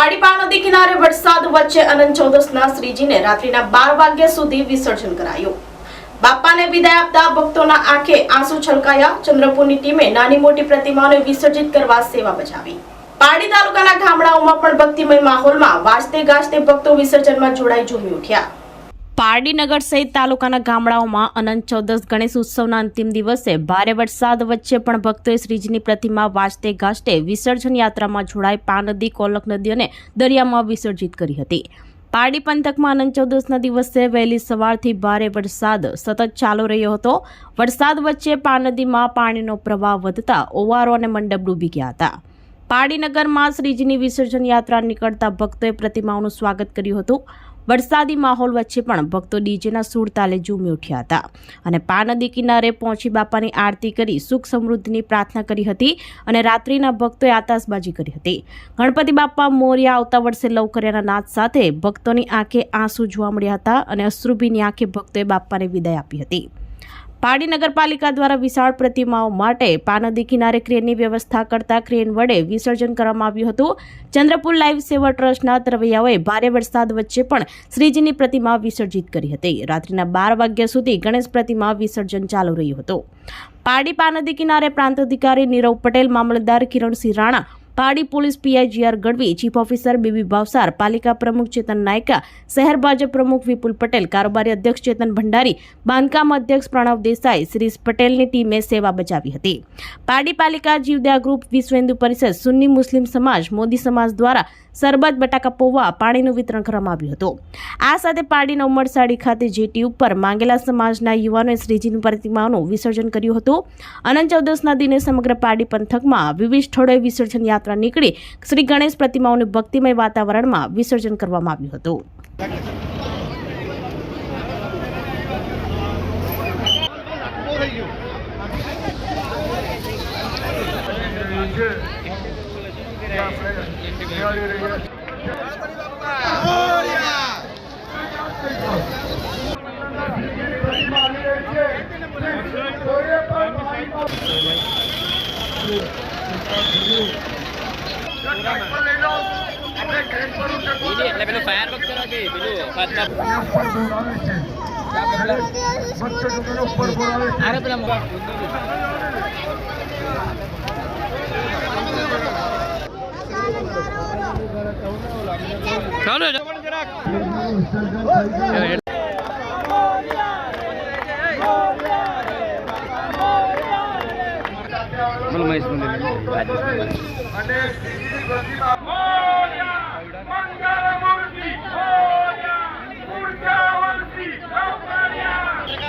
પાડીપાળ નદી કિનારે વરસાદ વચ્ચે અનંત ચૌદસના શ્રીજીને રાત્રિના 12 વાગ્યા સુધી વિસર્જન કરાયું। બાપાને વિદાય આપતા ભક્તોના આંખે આંસુ છલકાયા। ચંદ્રપુરની ટીમે નાની મોટી પ્રતિમાઓને વિસર્જિત કરવા સેવા બજાવી। પારડી તાલુકાના ગામડાઓમાં પણ ભક્તિમય માહોલમાં વાજતે ગાજતે ભક્તો વિસર્જનમાં જોડાઈ ઝૂમી ઉઠ્યા। પારડી નગર સહિત તાલુકાના ગામડાઓમાં અનંત ચૌદસ ગણેશ ઉત્સવના અંતિમ દિવસે ભારે વરસાદ વચ્ચે પણ ભક્તોએ શ્રીજીની પ્રતિમા વાજતે ગાજતે વિસર્જન યાત્રામાં જોડાઈ પાનદી, કોલક નદી અને દરિયામાં વિસર્જિત કરી હતી। પારડી પંથકમાં અનંત ચૌદસના દિવસે વહેલી સવારથી ભારે વરસાદ સતત ચાલુ રહ્યો હતો। વરસાદ વચ્ચે પાનદીમાં પાણીનો પ્રવાહ વધતા ઓવારો અને મંડપ ડૂબી ગયા હતા। પારડી નગરમાં શ્રીજીની વિસર્જન યાત્રા નીકળતા ભક્તોએ પ્રતિમાઓનું સ્વાગત કર્યું હતું। વરસાદી માહોલ વચ્ચે પણ ભક્તો ડીજેના સૂર તાલે ઝૂમી ઉઠ્યા હતા અને પાનદી કિનારે પહોંચી બાપાની આરતી કરી સુખ સમૃદ્ધિની પ્રાર્થના કરી હતી અને રાત્રિના ભક્તોએ આતશબાજી કરી હતી। ગણપતિ બાપા મોરયા આવતા વર્ષે લવકરિયાના નાદ સાથે ભક્તોની આંખે આંસુ જોવા મળ્યા હતા અને અશ્રુભીની આંખે ભક્તોએ બાપાને વિદાય આપી હતી। પારડી નગરપાલિકા દ્વારા વિશાળ પ્રતિમાઓ માટે પાનદી કિનારે ક્રેનની વ્યવસ્થા કરતા ક્રેન વડે વિસર્જન કરવામાં આવ્યું હતું। ચંદ્રપુર લાઈવ સેવા ટ્રસ્ટના તરવૈયાઓએ ભારે વરસાદ વચ્ચે પણ શ્રીજીની પ્રતિમા વિસર્જિત કરી હતી। રાત્રિના 12 વાગ્યા સુધી ગણેશ પ્રતિમા વિસર્જન ચાલુ રહ્યું હતું। પારડી પાનદી કિનારે પ્રાંત અધિકારી નીરવ પટેલ, મામલતદાર Kiransinh Rana, Pardi police PI GR Gadhvi, chief officer BB Bhavsar, પાલિકા પ્રમુખ ચેતન નાયકા, શહેર ભાજપ પ્રમુખ વિપુલ પટેલ, કારોબારી અધ્યક્ષ ચેતન ભંડારી, બાંધકામ અધ્યક્ષ પ્રણવ દેસાઈ, શ્રી પટેલની ટીમે સેવા બજાવી હતી। પારડી પાલિકા, જીવદયા ગ્રુપ, વિશ્વ હિન્દુ પરિષદ, સુન્ની મુસ્લિમ સમાજ, મોદી સમાજ દ્વારા સરબત, બટાકા પૌવા, પાણીનું વિતરણ કરવામાં આવ્યું હતું। આ સાથે પારડીના ઉમરસાડી ખાતે જેટી ઉપર માંગેલા સમાજના યુવાનોએ શ્રીજીની પ્રતિમાઓનું વિસર્જન કર્યું હતું। અનંત ચૌદસના દિને સમગ્ર પારડી પંથકમાં વિવિધ સ્થળોએ વિસર્જન યાત્રા નીકળી શ્રી ગણેશ પ્રતિમાઓનું ભક્તિમય વાતાવરણમાં વિસર્જન કરવામાં આવ્યું હતું।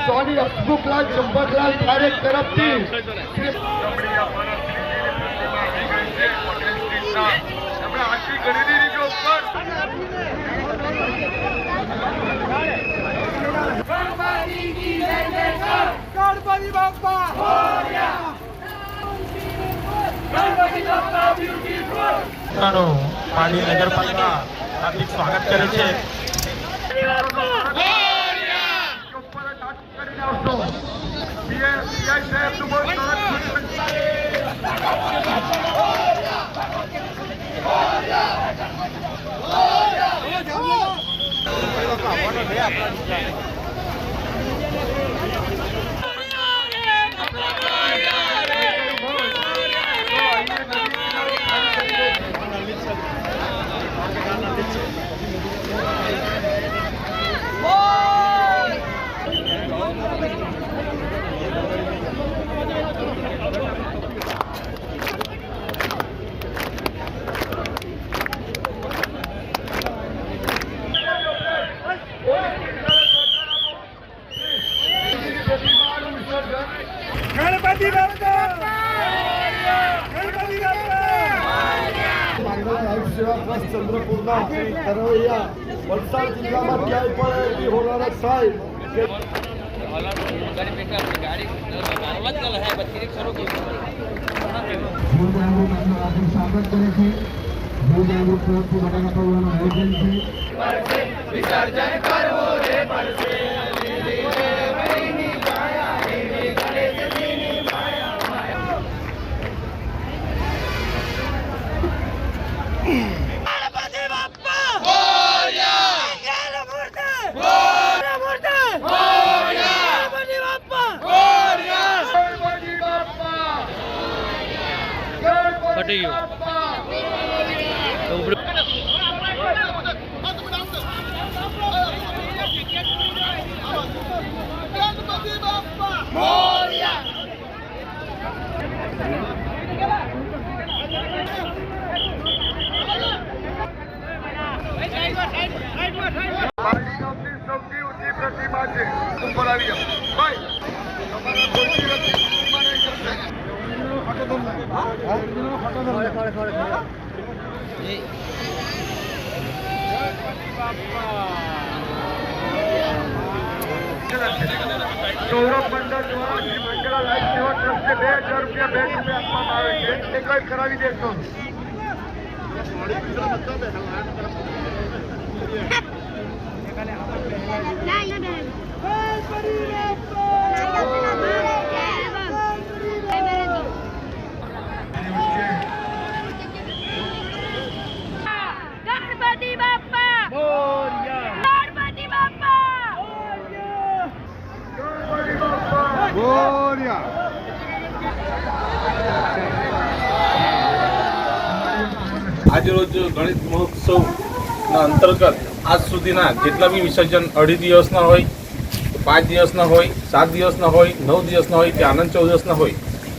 સોની હસમુખલાલ ચંપકલાલ પારેખ તરફથી ગણપતિ બાપા પારડી નગરપાલિકા હાર્દિક સ્વાગત કરે છે। ગણપતિ બાપા ગણપતિ સેવા ટ્રસ્ટ ચંદ્રપુરના તરવૈયા વલસાડ જિલ્લામાં ક્યાંય પણ એવી હોનારત થાય કે સ્વાગત કરે છે। વિસર્જન કરવું રે પડશે। મારી ગામની સૌથી ઊંચી પ્રતિમા છે. ઉપર આવી જાઓ. ભાઈ, તમારા કોઈની પ્રતિમા નહીં કરશે. સૌરભ મંડળ દ્વારા શ્રી મંગળા લાઈફ સેવા ટ્રસ્ટને 2000 રૂપિયા ભેટ રૂપે આપવામાં આવે છે. એ કઈ કરાવી દેશો. ગણપતિ બાપ્પા ગણપતિ બાપ્પા આજરોજ ગણેશ મહોત્સવના અંતર્ગત આજ સુધીના જેટલા બી વિસર્જન 2.5 દિવસના હોય, 5 દિવસના હોય, 7 દિવસના હોય, 9 દિવસના હોય કે આનંદ ચૌદસના હોય,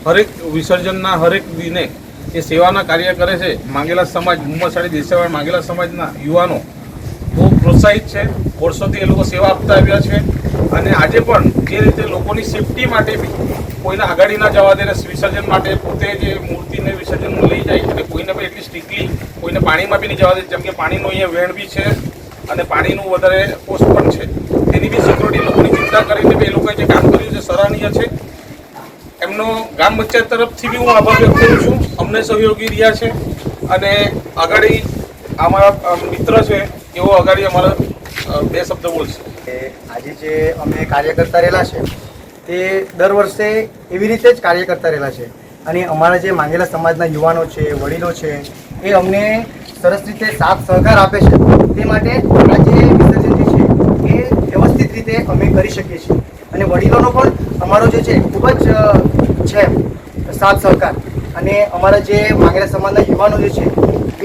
હરેક વિસર્જનના હરેક દિને એ સેવાના કાર્ય કરે છે. માંગેલા સમાજ, મુંબસાડી દેસાવાડ માંગેલા સમાજના યુવાનો બહુ પ્રોત્સાહિત છે. વર્ષોથી એ લોકો સેવા આપતા આવ્યા છે અને આજે પણ જે રીતે લોકોની સેફટી માટે બી કોઈને આગળ ના જવા દે, વિસર્જન માટે પોતે જે મૂર્તિને વિસર્જનમાં લઈ જાય અને કોઈને પણ એટલી સ્ટ્રિક્ટલી કોઈને પાણીમાં બી નહીં જવા દે. જેમ કે પાણીનું અહીંયા વેણ બી છે અને પાણીનું વધારે પોસ્ટ પણ છે. એની બી સિક્યોરિટી લોકોની ચિંતા કરીને બી એ લોકોએ જે કામ કર્યું છે સરાહનીય છે. એમનો ગામ પંચાયત તરફથી બી હું આભાર વ્યક્ત કરું છું. અમને સહયોગી રહ્યા છે અને આગળ અમારા મિત્ર છે એવો આગળ અમારા 2 શબ્દ બોલશે. આજે જે અમે કાર્ય કરતા રહેલા છે તે દર વર્ષે એવી રીતે જ કાર્ય કરતા રહેલા છે અને અમારા જે માંગેલા સમાજના યુવાનો છે, વડીલો છે, એ અમને સરસ રીતે સાથ સહકાર આપે છે. તે માટે આ જે વિસર્જન જે છે એ વ્યવસ્થિત રીતે અમે કરી શકીએ છીએ અને વડીલોનો પણ અમારો જે છે ખૂબ જ છે સાથ સહકાર અને અમારા જે માંગેલા સમાજના યુવાનો જે છે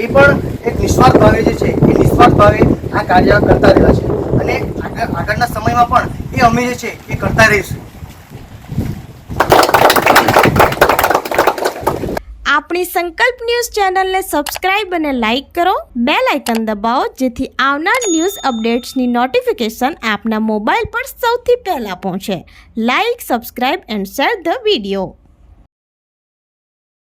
એ પણ એક નિસ્વાર્થ ભાવે જે છે એ નિસ્વાર્થ ભાવે આ કાર્ય કરતા રહેલા છે અને આગળના સમયમાં પણ એ અમે જે છે એ કરતા રહીશું. આપણી સંકલ્પ ન્યૂઝ ચેનલને સબસ્ક્રાઇબ અને લાઇક કરો, બેલ આઇકન દબાવો જેથી આવનાર ન્યૂઝ અપડેટ્સની નોટિફિકેશન આપના મોબાઈલ પર સૌથી પહેલા પહોંચે. Like, subscribe and share the video.